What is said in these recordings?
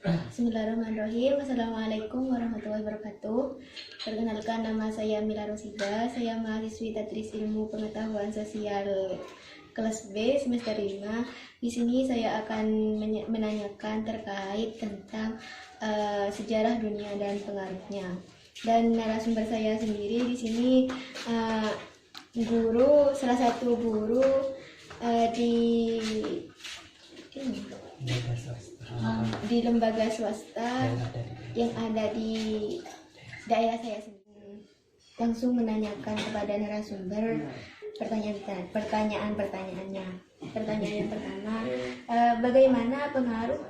Bismillahirrahmanirrahim. Assalamualaikum warahmatullahi wabarakatuh. Perkenalkan, nama saya Mila Rosida. Saya mahasiswi Tadris Ilmu Pengetahuan Sosial kelas B semester 5. Di sini saya akan menanyakan terkait tentang sejarah dunia dan pengaruhnya. Dan narasumber saya sendiri di sini salah satu guru di lembaga swasta yang ada di daerah saya sendiri. Langsung menanyakan kepada narasumber pertanyaannya. Pertanyaan yang pertama, bagaimana pengaruh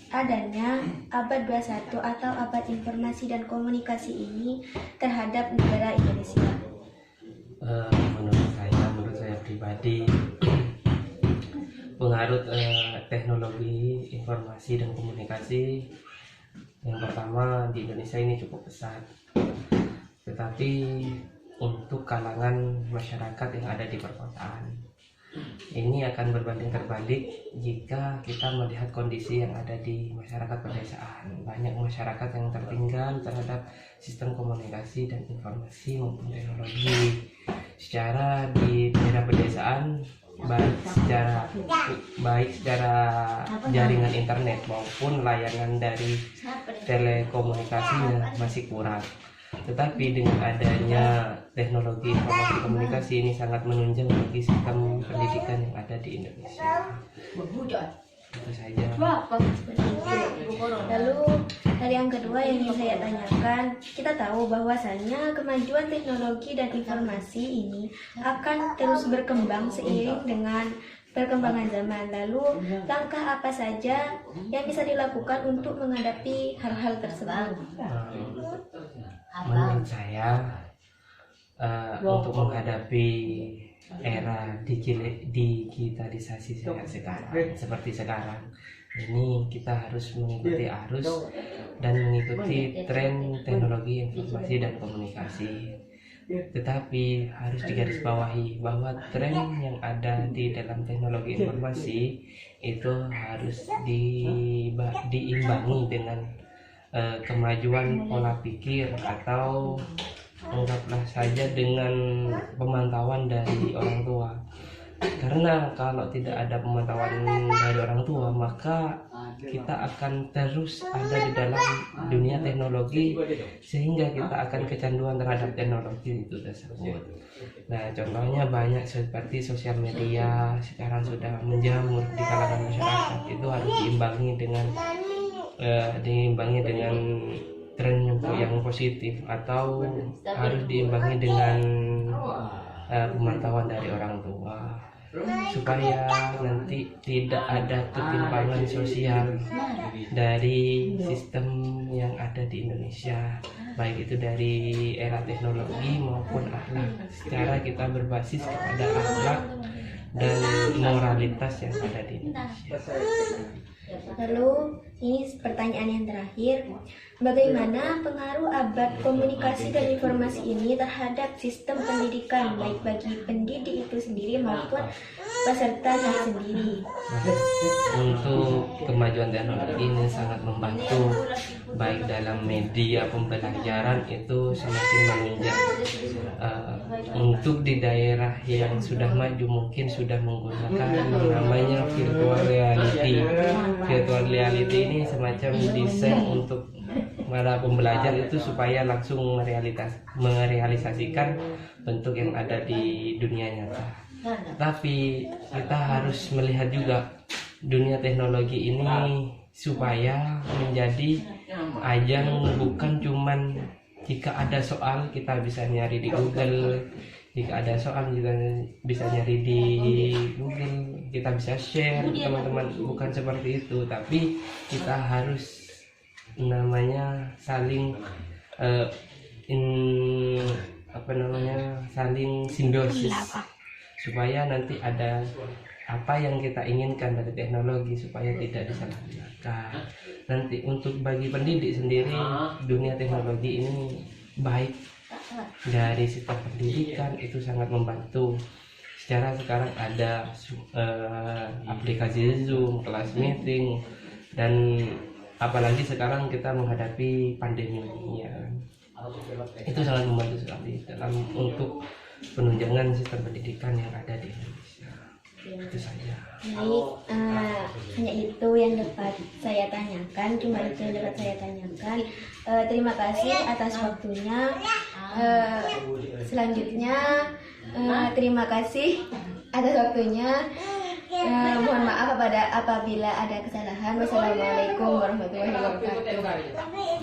adanya abad 21 atau abad informasi dan komunikasi ini terhadap negara Indonesia? Menurut saya pribadi, pengaruh teknologi informasi dan komunikasi yang pertama di Indonesia ini cukup besar, tetapi untuk kalangan masyarakat yang ada di perkotaan ini akan berbanding terbalik jika kita melihat kondisi yang ada di masyarakat pedesaan. Banyak masyarakat yang tertinggal terhadap sistem komunikasi dan informasi maupun teknologi. Secara di daerah pedesaan, baik secara jaringan internet maupun layanan dari telekomunikasinya masih kurang. Tetapi dengan adanya teknologi informasi komunikasi ini sangat menunjang bagi sistem pendidikan yang ada di Indonesia. Itu saja. Lalu hal yang kedua yang ingin saya tanyakan, kita tahu bahwasannya kemajuan teknologi dan informasi ini akan terus berkembang seiring dengan perkembangan zaman. Lalu langkah apa saja yang bisa dilakukan untuk menghadapi hal-hal tersebut? Menurut saya untuk menghadapi era digitalisasi seperti sekarang ini, kita harus mengikuti arus dan mengikuti tren teknologi informasi dan komunikasi. Tetapi harus digarisbawahi bahwa tren yang ada di dalam teknologi informasi itu harus diimbangi dengan kemajuan pola pikir, atau anggaplah saja dengan pemantauan dari orang tua. Karena kalau tidak ada pemantauan dari orang tua, maka kita akan terus ada di dalam dunia teknologi, sehingga kita akan kecanduan terhadap teknologi itu tersebut. Nah, contohnya banyak seperti sosial media sekarang sudah menjamur di kalangan masyarakat. Itu harus diimbangi dengan tren yang positif, atau harus diimbangi dengan pemantauan dari orang tua, supaya nanti tidak ada ketimpangan sosial dari sistem yang ada di Indonesia, baik itu dari era teknologi maupun akhlak. Secara kita berbasis kepada akhlak dan moralitas yang ada di Indonesia. Lalu ini pertanyaan yang terakhir, bagaimana pengaruh abad komunikasi dan informasi ini terhadap sistem pendidikan, baik bagi pendidik itu sendiri maupun peserta sendiri? Untuk kemajuan teknologi ini sangat membantu, baik dalam media pembelajaran itu semakin menunjang. Untuk di daerah yang sudah maju mungkin sudah menggunakan namanya virtual reality. Virtual reality ini semacam desain untuk para pembelajar itu supaya langsung merealisasikan bentuk yang ada di dunia nyata. Tapi kita harus melihat juga dunia teknologi ini supaya menjadi ajang, bukan cuman jika ada soal kita bisa nyari di Google, jika ada soal kita bisa nyari di Google, kita bisa share teman-teman, bukan seperti itu. Tapi kita harus saling saling simbiosis, supaya nanti ada apa yang kita inginkan dari teknologi supaya tidak disalahgunakan. Nanti untuk bagi pendidik sendiri, dunia teknologi ini baik dari sistem pendidikan itu sangat membantu. Secara sekarang ada aplikasi Zoom, kelas meeting, dan apalagi sekarang kita menghadapi pandemi ini ya kan. Itu sangat membantu sekali dalam untuk penunjangan sistem pendidikan yang ada di Indonesia. Itu saja. Baik, hanya itu yang dapat saya tanyakan, cuma itu yang dapat saya tanyakan. Terima kasih atas waktunya. Selanjutnya, terima kasih atas waktunya. Mohon maaf apabila ada kesalahan. Wassalamualaikum warahmatullahi wabarakatuh.